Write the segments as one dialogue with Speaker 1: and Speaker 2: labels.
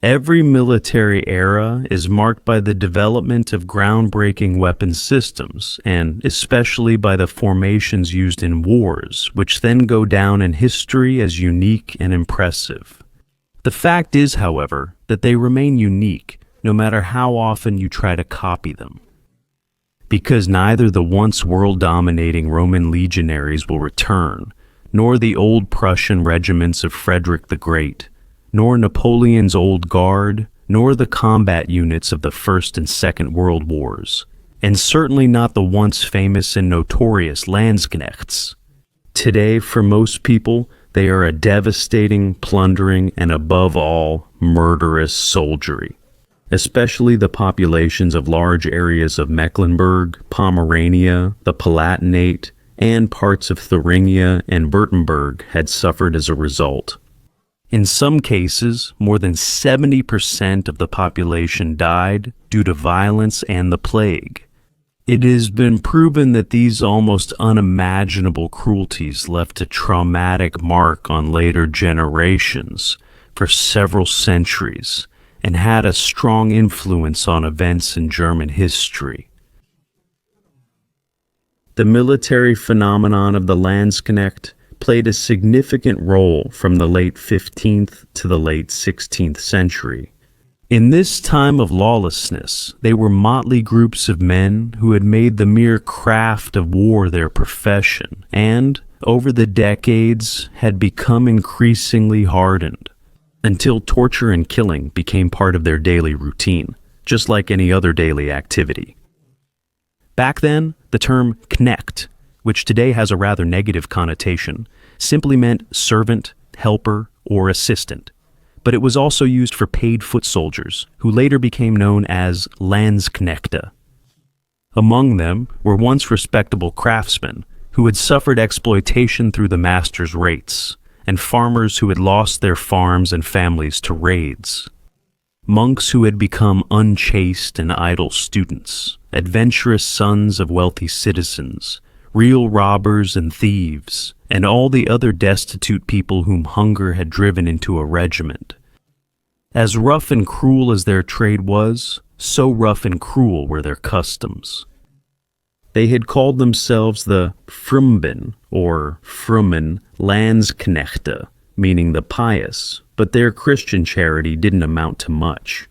Speaker 1: Every military era is marked by the development of groundbreaking weapon systems, and especially by the formations used in wars, which then go down in history as unique and impressive. The fact is, however, that they remain unique, no matter how often you try to copy them. Because neither the once world-dominating Roman legionaries will return, nor the old Prussian regiments of Frederick the Great, nor Napoleon's Old Guard, nor the combat units of the First and Second World Wars, and certainly not the once famous and notorious Landsknechts. Today, for most people, they are a devastating, plundering, and above all, murderous soldiery, especially the populations of large areas of Mecklenburg, Pomerania, the Palatinate, and parts of Thuringia and Württemberg had suffered as a result. In some cases, more than 70% of the population died due to violence and the plague. It has been proven that these almost unimaginable cruelties left a traumatic mark on later generations for several centuries and had a strong influence on events in German history. The military phenomenon of the Landsknecht played a significant role from the late 15th to the late 16th century. In this time of lawlessness, they were motley groups of men who had made the mere craft of war their profession and, over the decades, had become increasingly hardened, until torture and killing became part of their daily routine, just like any other daily activity. Back then, the term Knecht, which today has a rather negative connotation, simply meant servant, helper, or assistant, but it was also used for paid foot soldiers, who later became known as Landsknechte. Among them were once respectable craftsmen who had suffered exploitation through the master's rates, and farmers who had lost their farms and families to raids. Monks who had become unchaste and idle students, adventurous sons of wealthy citizens, real robbers and thieves, and all the other destitute people whom hunger had driven into a regiment. As rough and cruel as their trade was, so rough and cruel were their customs. They had called themselves the Frumben, or Frummen Landsknechte, meaning the pious, but their Christian charity didn't amount to much.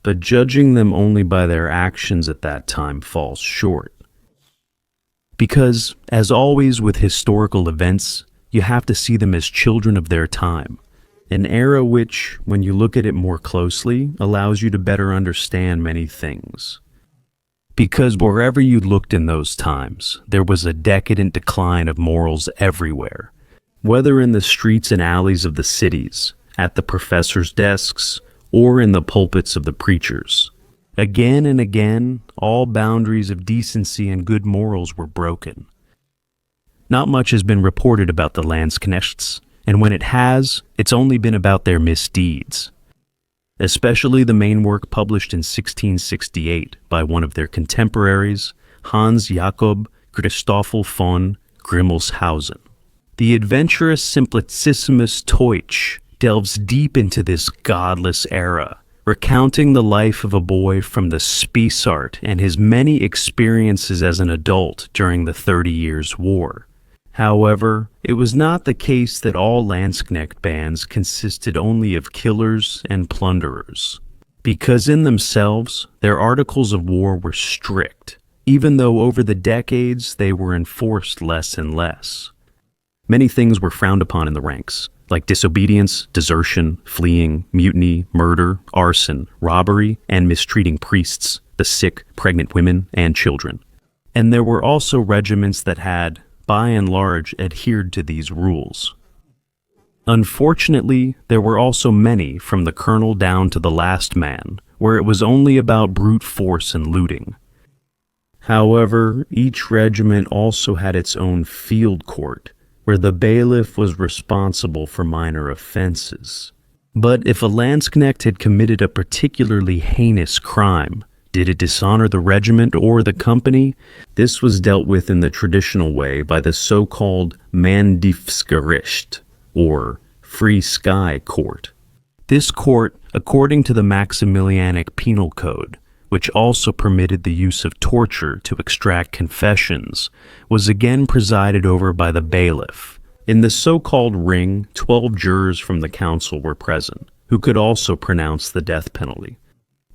Speaker 1: But judging them only by their actions at that time falls short. Because, as always with historical events, you have to see them as children of their time, an era which, when you look at it more closely, allows you to better understand many things. Because wherever you looked in those times, there was a decadent decline of morals everywhere, whether in the streets and alleys of the cities, at the professors' desks, or in the pulpits of the preachers. Again and again, all boundaries of decency and good morals were broken. Not much has been reported about the Landsknechts, and when it has, it's only been about their misdeeds. Especially the main work published in 1668 by one of their contemporaries, Hans Jakob Christoffel von Grimmelshausen. The adventurous Simplicissimus Teutsch delves deep into this godless era, recounting the life of a boy from the Spießart and his many experiences as an adult during the 30 Years' War. However, it was not the case that all Landsknecht bands consisted only of killers and plunderers, because in themselves, their articles of war were strict, even though over the decades they were enforced less and less. Many things were frowned upon in the ranks, like disobedience, desertion, fleeing, mutiny, murder, arson, robbery, and mistreating priests, the sick, pregnant women, and children. And there were also regiments that had, by and large, adhered to these rules. Unfortunately, there were also many, from the colonel down to the last man, where it was only about brute force and looting. However, each regiment also had its own field court, where the bailiff was responsible for minor offenses. But if a Landsknecht had committed a particularly heinous crime, did it dishonor the regiment or the company? This was dealt with in the traditional way by the so-called Mandiefsgericht, or Free Sky Court. This court, according to the Maximilianic Penal Code, which also permitted the use of torture to extract confessions, was again presided over by the bailiff. In the so-called ring, 12 jurors from the council were present, who could also pronounce the death penalty.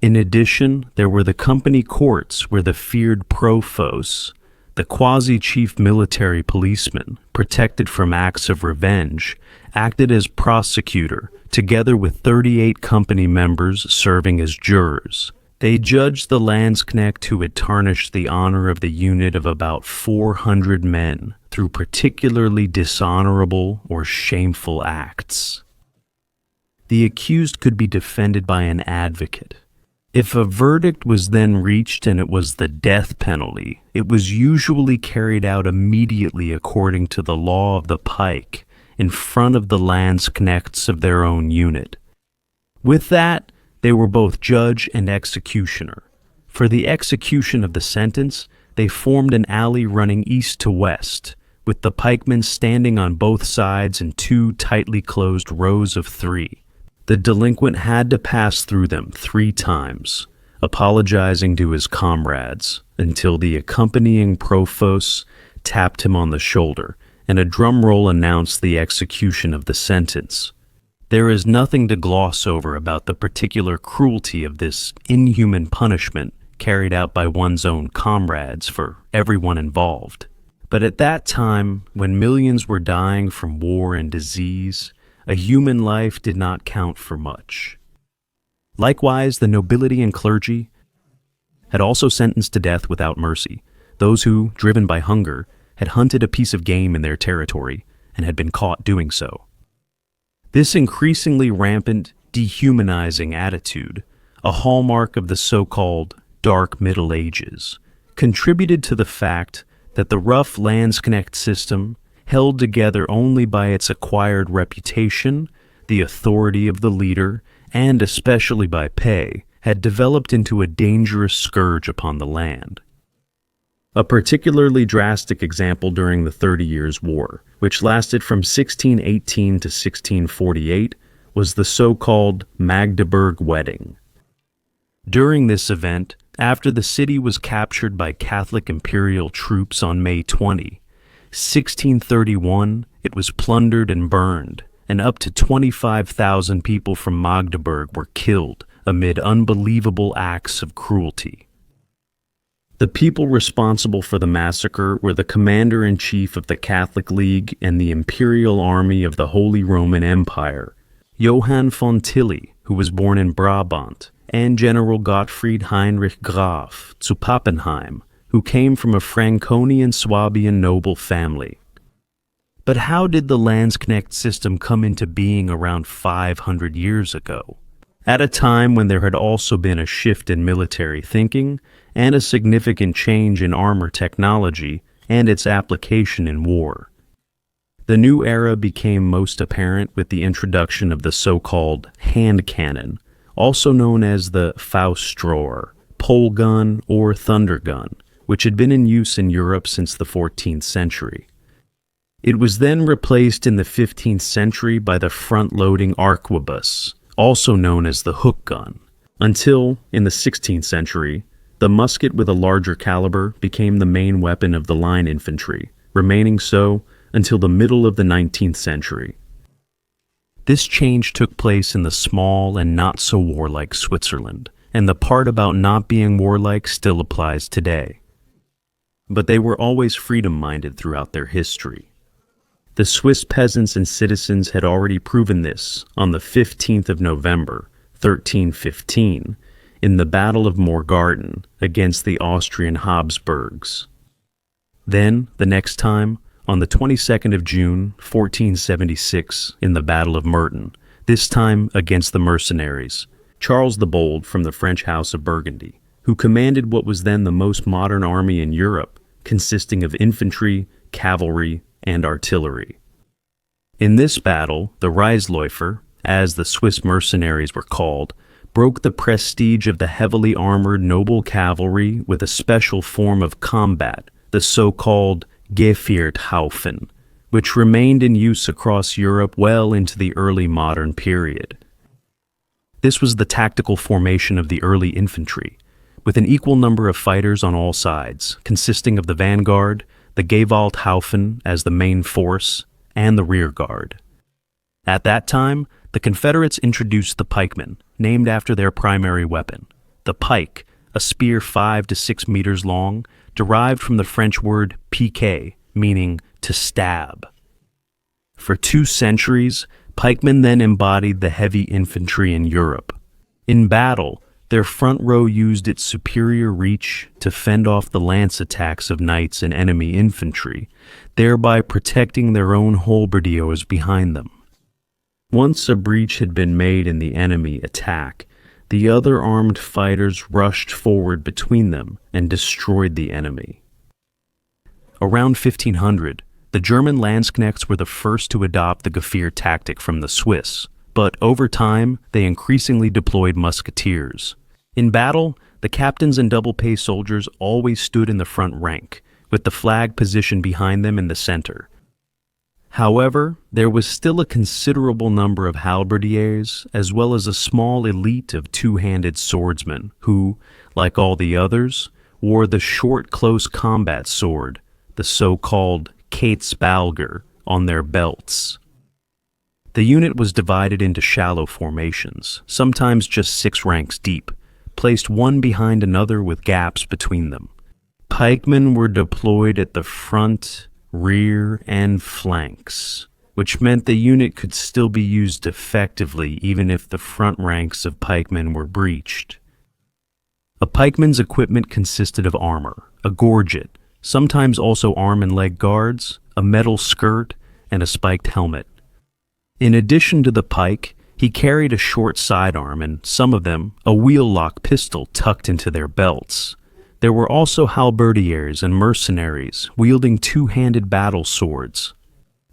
Speaker 1: In addition, there were the company courts where the feared provost, the quasi-chief military policeman, protected from acts of revenge, acted as prosecutor, together with 38 company members serving as jurors. They judged the Landsknecht who had tarnished the honor of the unit of about 400 men through particularly dishonorable or shameful acts. The accused could be defended by an advocate. If a verdict was then reached and it was the death penalty, it was usually carried out immediately according to the law of the pike in front of the Landsknechts of their own unit. With that, they were both judge and executioner. For the execution of the sentence, they formed an alley running east to west, with the pikemen standing on both sides in two tightly closed rows of three. The delinquent had to pass through them 3 times, apologizing to his comrades, until the accompanying provost tapped him on the shoulder, and a drum roll announced the execution of the sentence. There is nothing to gloss over about the particular cruelty of this inhuman punishment carried out by one's own comrades for everyone involved. But at that time, when millions were dying from war and disease, a human life did not count for much. Likewise, the nobility and clergy had also sentenced to death without mercy those who, driven by hunger, had hunted a piece of game in their territory and had been caught doing so. This increasingly rampant, dehumanizing attitude, a hallmark of the so-called Dark Middle Ages, contributed to the fact that the rough Landsknecht system, held together only by its acquired reputation, the authority of the leader, and especially by pay, had developed into a dangerous scourge upon the land. A particularly drastic example during the 30 Years' War, which lasted from 1618 to 1648, was the so-called Magdeburg Wedding. During this event, after the city was captured by Catholic imperial troops on May 20, 1631, it was plundered and burned, and up to 25,000 people from Magdeburg were killed amid unbelievable acts of cruelty. The people responsible for the massacre were the commander-in-chief of the Catholic League and the Imperial Army of the Holy Roman Empire, Johann von Tilly, who was born in Brabant, and General Gottfried Heinrich Graf zu Pappenheim, who came from a Franconian Swabian noble family. But how did the Landsknecht system come into being around 500 years ago? At a time when there had also been a shift in military thinking and a significant change in armor technology and its application in war. The new era became most apparent with the introduction of the so-called hand cannon, also known as the Faustrohr, pole gun, or thunder gun, which had been in use in Europe since the 14th century. It was then replaced in the 15th century by the front-loading arquebus, also known as the hook gun, until, in the 16th century, the musket with a larger caliber became the main weapon of the line infantry, remaining so until the middle of the 19th century. This change took place in the small and not-so-warlike Switzerland, and the part about not being warlike still applies today. But they were always freedom-minded throughout their history. The Swiss peasants and citizens had already proven this on the 15th of November, 1315, in the Battle of Morgarten against the Austrian Habsburgs. Then, the next time, on the 22nd of June, 1476, in the Battle of Merton, this time against the mercenaries, Charles the Bold from the French House of Burgundy, who commanded what was then the most modern army in Europe, consisting of infantry, cavalry, and artillery. In this battle, the Reisläufer, as the Swiss mercenaries were called, broke the prestige of the heavily armored noble cavalry with a special form of combat, the so-called Gefährthaufen, which remained in use across Europe well into the early modern period. This was the tactical formation of the early infantry, with an equal number of fighters on all sides, consisting of the vanguard, the Gewalthaufen as the main force, and the rear guard. At that time, the Confederates introduced the pikemen, named after their primary weapon. The pike, a spear 5 to 6 meters long, derived from the French word piquer, meaning to stab. For 2 centuries, pikemen then embodied the heavy infantry in Europe. In battle, their front row used its superior reach to fend off the lance attacks of knights and enemy infantry, thereby protecting their own halberdiers behind them. Once a breach had been made in the enemy attack, the other armed fighters rushed forward between them and destroyed the enemy. Around 1500, the German Landsknechts were the first to adopt the Gewehr tactic from the Swiss, but over time, they increasingly deployed musketeers. In battle, the captains and double-pay soldiers always stood in the front rank, with the flag positioned behind them in the center. However, there was still a considerable number of halberdiers, as well as a small elite of two-handed swordsmen who, like all the others, wore the short close combat sword, the so-called Katzbalger, on their belts. The unit was divided into shallow formations, sometimes just 6 ranks deep, placed one behind another with gaps between them. Pikemen were deployed at the front, rear, and flanks, which meant the unit could still be used effectively even if the front ranks of pikemen were breached. A pikeman's equipment consisted of armor, a gorget, sometimes also arm and leg guards, a metal skirt, and a spiked helmet. In addition to the pike, he carried a short sidearm and, some of them, a wheel-lock pistol tucked into their belts. There were also halberdiers and mercenaries wielding two-handed battle swords.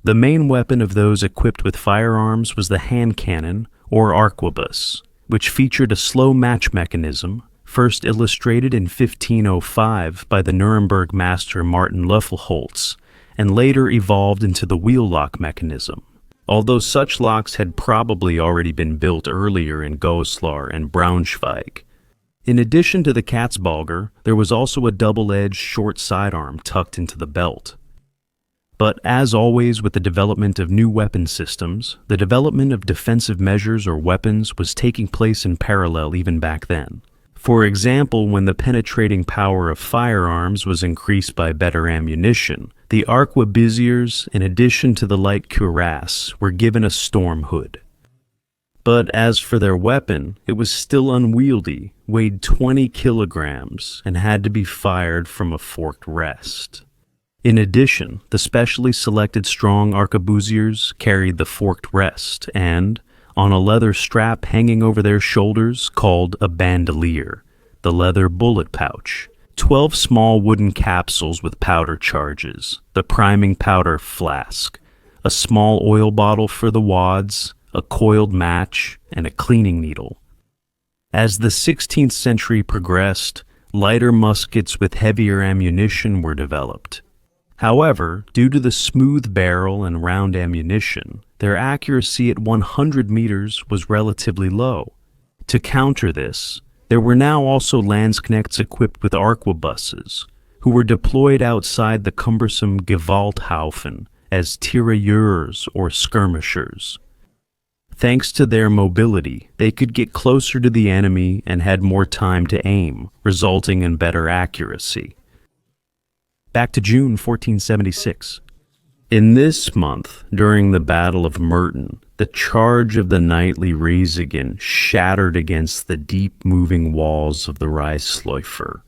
Speaker 1: The main weapon of those equipped with firearms was the hand cannon, or arquebus, which featured a slow match mechanism, first illustrated in 1505 by the Nuremberg master Martin Löffelholtz, and later evolved into the wheel-lock mechanism. Although such locks had probably already been built earlier in Goslar and Braunschweig. In addition to the Katzbalger, there was also a double-edged short sidearm tucked into the belt. But as always with the development of new weapon systems, the development of defensive measures or weapons was taking place in parallel even back then. For example, when the penetrating power of firearms was increased by better ammunition, the arquebusiers, in addition to the light cuirass, were given a storm hood. But as for their weapon, it was still unwieldy, weighed 20 kilograms, and had to be fired from a forked rest. In addition, the specially selected strong arquebusiers carried the forked rest and, on a leather strap hanging over their shoulders called a bandolier, the leather bullet pouch, 12 small wooden capsules with powder charges, the priming powder flask, a small oil bottle for the wads, a coiled match, and a cleaning needle. As the 16th century progressed, lighter muskets with heavier ammunition were developed. However, due to the smooth barrel and round ammunition, their accuracy at 100 meters was relatively low. To counter this, there were now also Landsknechts equipped with arquebuses, who were deployed outside the cumbersome Gewalthaufen as tirailleurs or skirmishers. Thanks to their mobility, they could get closer to the enemy and had more time to aim, resulting in better accuracy. Back to June 1476. In this month, during the Battle of Mutiny, the charge of the knightly Riesigen shattered against the deep-moving walls of the Reisläufer.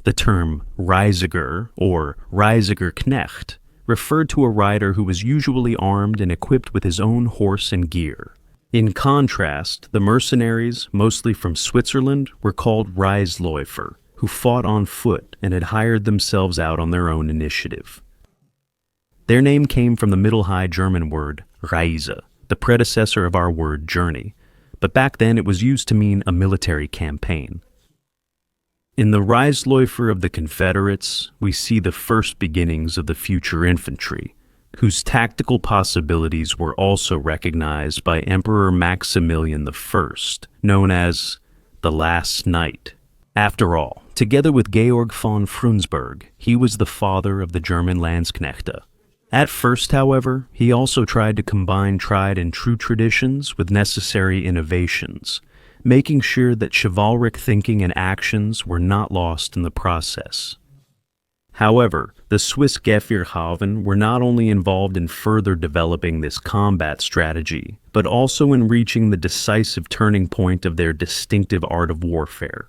Speaker 1: The term Reisiger, or Reisigerknecht, referred to a rider who was usually armed and equipped with his own horse and gear. In contrast, the mercenaries, mostly from Switzerland, were called Reisläufer, who fought on foot and had hired themselves out on their own initiative. Their name came from the Middle High German word Reise, the predecessor of our word journey, but back then it was used to mean a military campaign. In the Reisläufer of the Confederates, we see the first beginnings of the future infantry, whose tactical possibilities were also recognized by Emperor Maximilian I, known as the Last Knight. After all, together with Georg von Frundsberg, he was the father of the German Landsknechte. At first, however, he also tried to combine tried and true traditions with necessary innovations, making sure that chivalric thinking and actions were not lost in the process. However, the Swiss Gefvierhaven were not only involved in further developing this combat strategy, but also in reaching the decisive turning point of their distinctive art of warfare.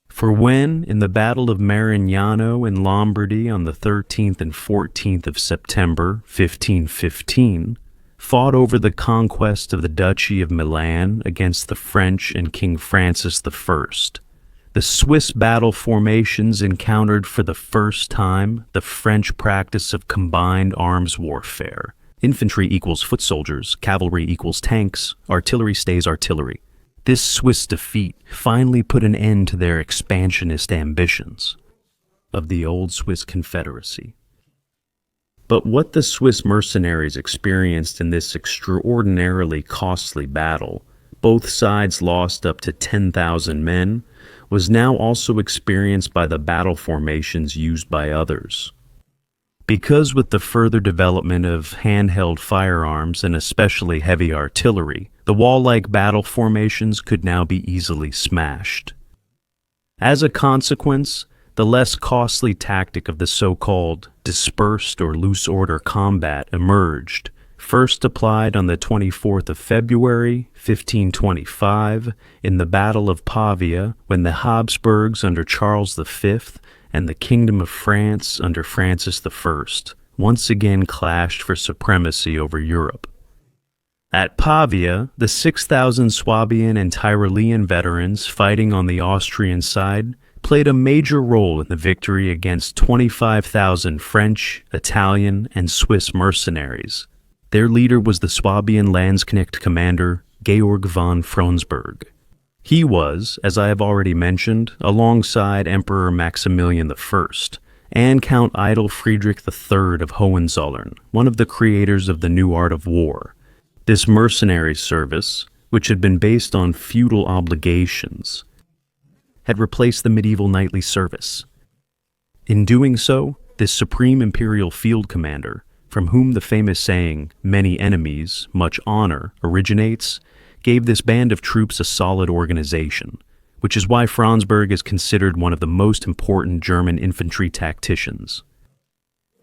Speaker 1: For when, in the Battle of Marignano in Lombardy on the 13th and 14th of September 1515, fought over the conquest of the Duchy of Milan against the French and King Francis I, the Swiss battle formations encountered for the first time the French practice of combined arms warfare. Infantry equals foot soldiers, cavalry equals tanks, artillery stays artillery. This Swiss defeat finally put an end to their expansionist ambitions of the old Swiss Confederacy. But what the Swiss mercenaries experienced in this extraordinarily costly battle, both sides lost up to 10,000 men, was now also experienced by the battle formations used by others. Because with the further development of handheld firearms and especially heavy artillery, the wall-like battle formations could now be easily smashed. As a consequence, the less costly tactic of the so-called dispersed or loose order combat emerged, first applied on the 24th of February, 1525, in the Battle of Pavia, when the Habsburgs under Charles V and the Kingdom of France under Francis I once again clashed for supremacy over Europe. At Pavia, the 6,000 Swabian and Tyrolean veterans fighting on the Austrian side played a major role in the victory against 25,000 French, Italian, and Swiss mercenaries. Their leader was the Swabian Landsknecht commander, Georg von Frundsberg. He was, as I have already mentioned, alongside Emperor Maximilian I and Count Eitel Friedrich III of Hohenzollern, one of the creators of the new art of war. This mercenary service, which had been based on feudal obligations, had replaced the medieval knightly service. In doing so, this supreme imperial field commander, from whom the famous saying, "many enemies, much honor," originates, gave this band of troops a solid organization, which is why Frundsberg is considered one of the most important German infantry tacticians.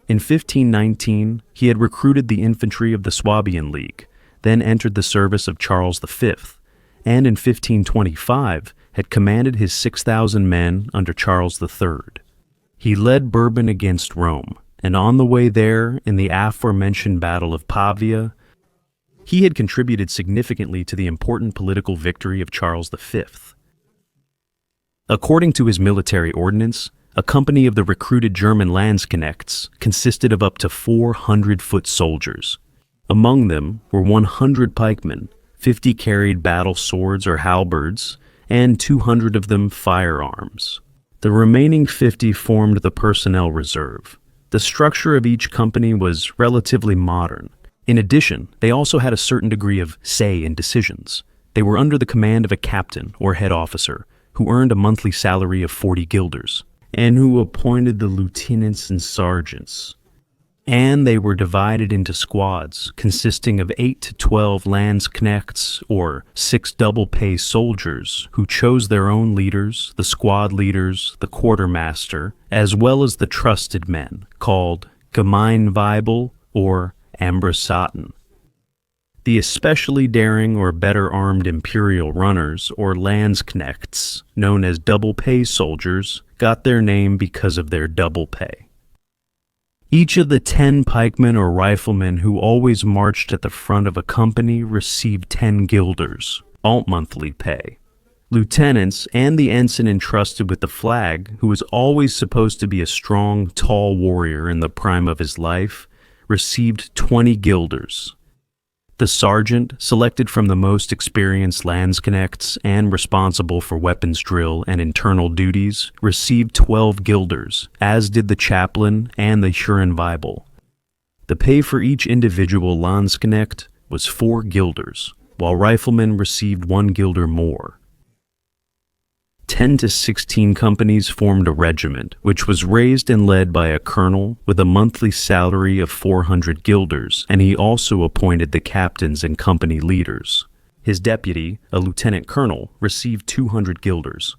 Speaker 1: In 1519, he had recruited the infantry of the Swabian League, then entered the service of Charles V, and in 1525 had commanded his 6,000 men under Charles III. He led Bourbon against Rome, and on the way there, in the aforementioned Battle of Pavia, he had contributed significantly to the important political victory of Charles V. According to his military ordinance, a company of the recruited German Landsknechts consisted of up to 400 foot soldiers. Among them were 100 pikemen, 50 carried battle swords or halberds, and 200 of them firearms. The remaining 50 formed the personnel reserve. The structure of each company was relatively modern. In addition, they also had a certain degree of say in decisions. They were under the command of a captain or head officer, who earned a monthly salary of 40 guilders, and who appointed the lieutenants and sergeants. And they were divided into squads consisting of 8 to 12 Landsknechts, or 6 double-pay soldiers, who chose their own leaders, the squad leaders, the quartermaster, as well as the trusted men, called Gemeinweibel or Ambrissaten. The especially daring or better-armed imperial runners, or Landsknechts, known as double-pay soldiers, got their name because of their double pay. Each of the 10 pikemen or riflemen who always marched at the front of a company received 10 guilders, alt-monthly pay. Lieutenants and the ensign entrusted with the flag, who was always supposed to be a strong, tall warrior in the prime of his life, received 20 guilders. The sergeant, selected from the most experienced Landsknechts and responsible for weapons drill and internal duties, received 12 guilders, as did the chaplain and the Hurenweibel. The pay for each individual Landsknecht was 4 guilders, while riflemen received 1 guilder more. 10 to 16 companies formed a regiment, which was raised and led by a colonel with a monthly salary of 400 guilders, and he also appointed the captains and company leaders. His deputy, a lieutenant colonel, received 200 guilders.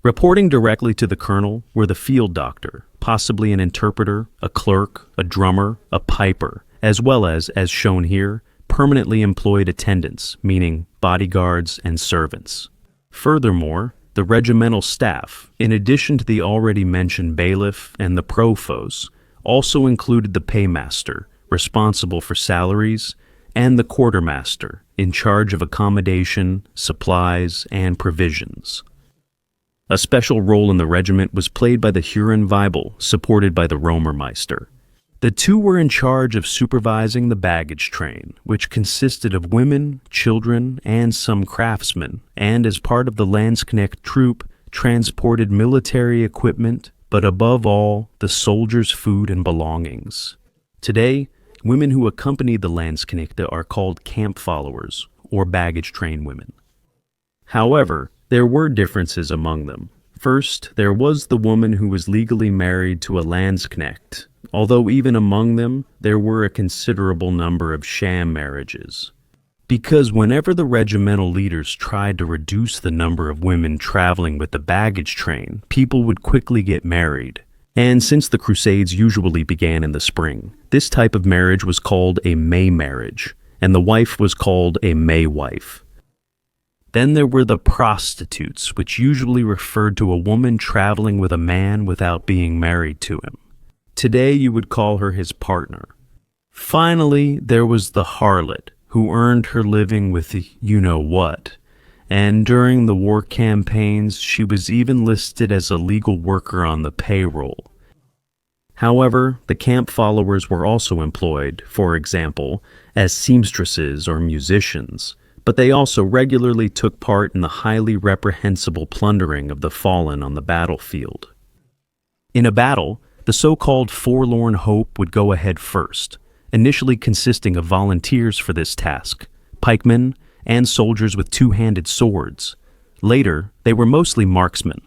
Speaker 1: Reporting directly to the colonel were the field doctor, possibly an interpreter, a clerk, a drummer, a piper, as well as shown here, permanently employed attendants, meaning bodyguards and servants. Furthermore, the regimental staff, in addition to the already mentioned bailiff and the provost, also included the paymaster, responsible for salaries, and the quartermaster, in charge of accommodation, supplies, and provisions. A special role in the regiment was played by the Huron Weibel, supported by the Romermeister. The two were in charge of supervising the baggage train, which consisted of women, children, and some craftsmen, and as part of the Landsknecht troop, transported military equipment, but above all, the soldiers' food and belongings. Today, women who accompany the Landsknechte are called camp followers, or baggage train women. However, there were differences among them. First, there was the woman who was legally married to a Landsknecht, although even among them, there were a considerable number of sham marriages. Because whenever the regimental leaders tried to reduce the number of women traveling with the baggage train, people would quickly get married. And since the Crusades usually began in the spring, this type of marriage was called a May marriage, and the wife was called a May wife. Then there were the prostitutes, which usually referred to a woman traveling with a man without being married to him. Today you would call her his partner. Finally, there was the harlot, who earned her living with the you-know-what, and during the war campaigns she was even listed as a legal worker on the payroll. However, the camp followers were also employed, for example, as seamstresses or musicians, but they also regularly took part in the highly reprehensible plundering of the fallen on the battlefield. In a battle, the so-called forlorn hope would go ahead first, initially consisting of volunteers for this task, pikemen, and soldiers with two-handed swords. Later, they were mostly marksmen.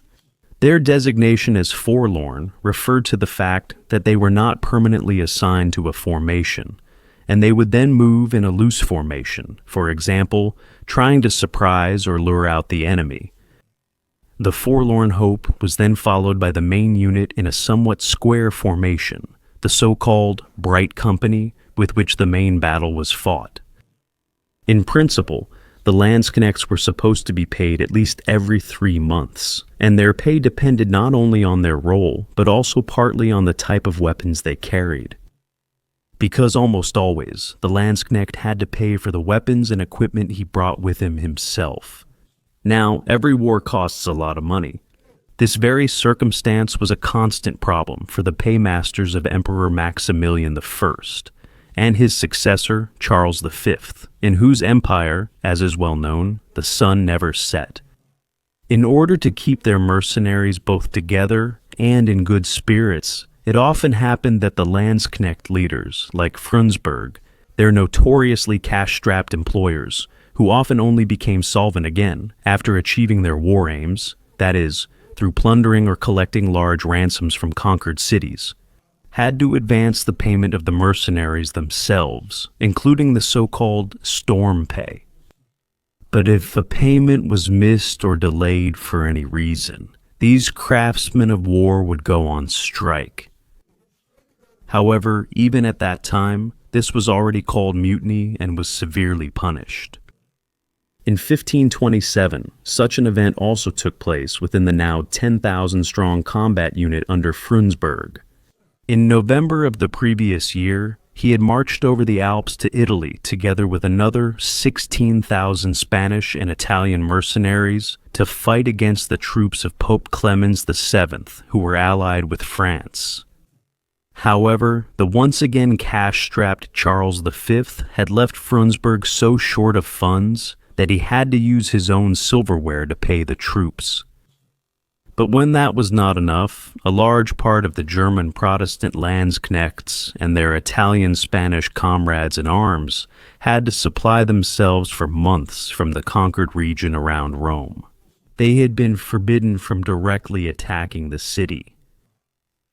Speaker 1: Their designation as forlorn referred to the fact that they were not permanently assigned to a formation, and they would then move in a loose formation, for example, trying to surprise or lure out the enemy. The forlorn hope was then followed by the main unit in a somewhat square formation, the so-called Bright Company, with which the main battle was fought. In principle, the Landsknechts were supposed to be paid at least every 3 months, and their pay depended not only on their role, but also partly on the type of weapons they carried. Because almost always, the Landsknecht had to pay for the weapons and equipment he brought with him himself. Now, every war costs a lot of money. This very circumstance was a constant problem for the paymasters of Emperor Maximilian I and his successor, Charles V, in whose empire, as is well known, the sun never set. In order to keep their mercenaries both together and in good spirits, it often happened that the Landsknecht leaders, like Frundsberg, their notoriously cash-strapped employers, who often only became solvent again after achieving their war aims, that is, through plundering or collecting large ransoms from conquered cities, had to advance the payment of the mercenaries themselves, including the so-called storm pay. But if a payment was missed or delayed for any reason, these craftsmen of war would go on strike. However, even at that time, this was already called mutiny and was severely punished. In 1527, such an event also took place within the now 10,000-strong combat unit under Frundsberg. In November of the previous year, he had marched over the Alps to Italy together with another 16,000 Spanish and Italian mercenaries to fight against the troops of Pope Clemens VII, who were allied with France. However, the once again cash-strapped Charles V had left Frundsberg so short of funds that he had to use his own silverware to pay the troops. But when that was not enough, a large part of the German Protestant Landsknechts and their Italian-Spanish comrades in arms had to supply themselves for months from the conquered region around Rome. They had been forbidden from directly attacking the city.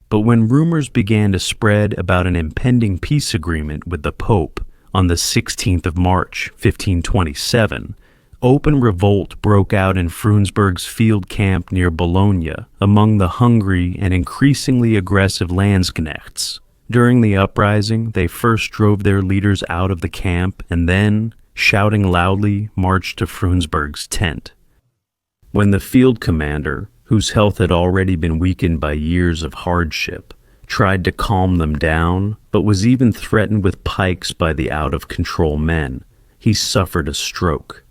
Speaker 1: But when rumors began to spread about an impending peace agreement with the Pope on the 16th of March, 1527, open revolt broke out in Frundsberg's field camp near Bologna among the hungry and increasingly aggressive Landsknechts. During the uprising, they first drove their leaders out of the camp and then, shouting loudly, marched to Frundsberg's tent. When the field commander, whose health had already been weakened by years of hardship, tried to calm them down, but was even threatened with pikes by the out-of-control men, he suffered a stroke.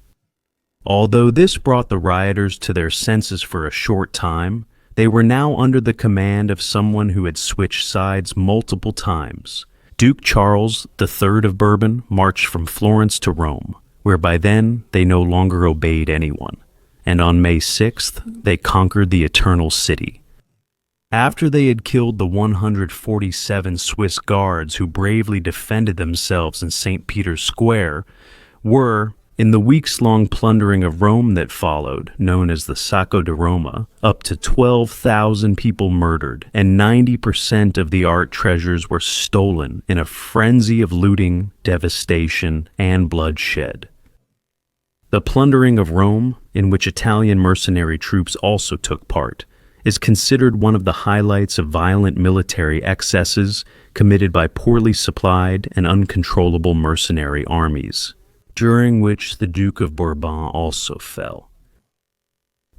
Speaker 1: Although this brought the rioters to their senses for a short time, they were now under the command of someone who had switched sides multiple times. Duke Charles III of Bourbon marched from Florence to Rome, where by then they no longer obeyed anyone, and on May 6th they conquered the Eternal City. After they had killed the 147 Swiss guards who bravely defended themselves in St. Peter's Square, were, in the weeks-long plundering of Rome that followed, known as the Sacco di Roma, up to 12,000 people murdered, and 90% of the art treasures were stolen in a frenzy of looting, devastation, and bloodshed. The plundering of Rome, in which Italian mercenary troops also took part, is considered one of the highlights of violent military excesses committed by poorly supplied and uncontrollable mercenary armies, during which the Duke of Bourbon also fell.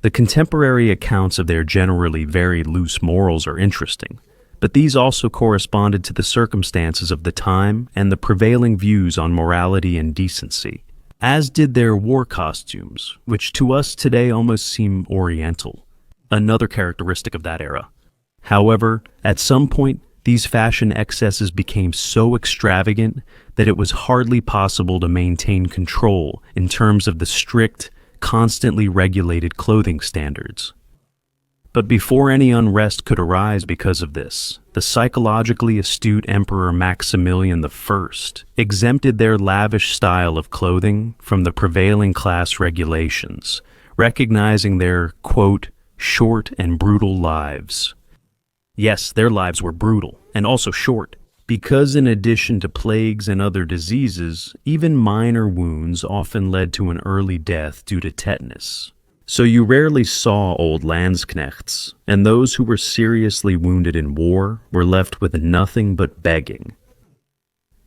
Speaker 1: The contemporary accounts of their generally very loose morals are interesting, but these also corresponded to the circumstances of the time and the prevailing views on morality and decency, as did their war costumes, which to us today almost seem oriental, another characteristic of that era. However, at some point, these fashion excesses became so extravagant that it was hardly possible to maintain control in terms of the strict, constantly regulated clothing standards. But before any unrest could arise because of this, the psychologically astute Emperor Maximilian I exempted their lavish style of clothing from the prevailing class regulations, recognizing their, quote, short and brutal lives. Yes, their lives were brutal, and also short, because in addition to plagues and other diseases, even minor wounds often led to an early death due to tetanus. So you rarely saw old Landsknechts, and those who were seriously wounded in war were left with nothing but begging.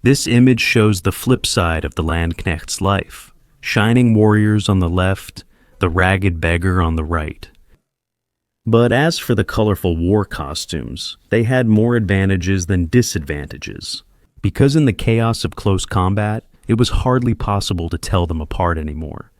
Speaker 1: This image shows the flip side of the Landsknecht's life, shining warriors on the left, the ragged beggar on the right. But as for the colorful war costumes, they had more advantages than disadvantages, because in the chaos of close combat, it was hardly possible to tell them apart anymore.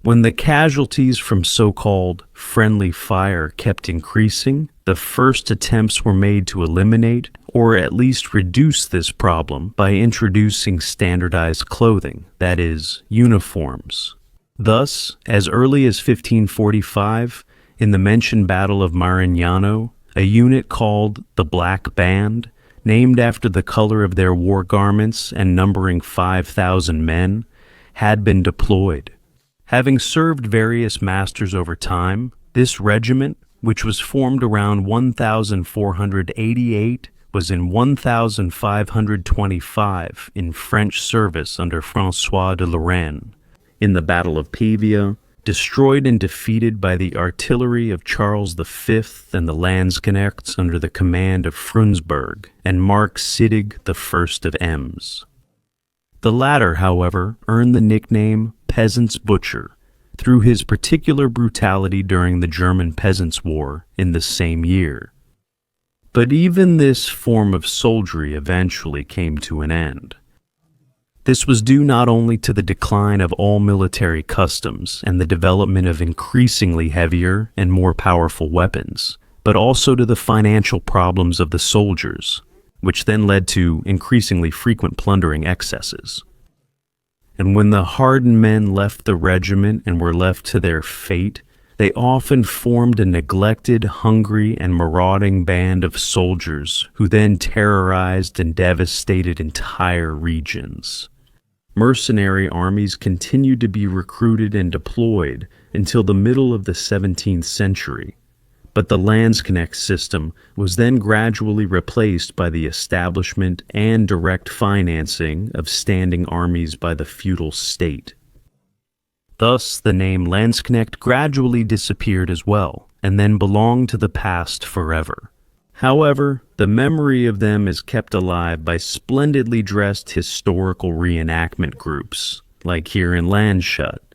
Speaker 1: When the casualties from so-called friendly fire kept increasing, the first attempts were made to eliminate or at least reduce this problem by introducing standardized clothing, that is, uniforms. Thus, as early as 1545, in the mentioned Battle of Marignano, a unit called the Black Band, named after the color of their war garments and numbering 5,000 men, had been deployed. Having served various masters over time, this regiment, which was formed around 1488, was in 1525 in French service under François de Lorraine. In the Battle of Pavia, destroyed and defeated by the artillery of Charles V and the Landsknechts under the command of Frundsberg and Mark Sittig I of Ems. The latter, however, earned the nickname Peasant's Butcher through his particular brutality during the German Peasants' War in the same year. But even this form of soldiery eventually came to an end. This was due not only to the decline of all military customs and the development of increasingly heavier and more powerful weapons, but also to the financial problems of the soldiers, which then led to increasingly frequent plundering excesses. And when the hardened men left the regiment and were left to their fate, They often formed a neglected, hungry, and marauding band of soldiers who then terrorized and devastated entire regions. Mercenary armies continued to be recruited and deployed until the middle of the 17th century, but the Landsknecht system was then gradually replaced by the establishment and direct financing of standing armies by the feudal state. Thus, the name Landsknecht gradually disappeared as well, and then belonged to the past forever. However, the memory of them is kept alive by splendidly dressed historical reenactment groups, like here in Landsknecht,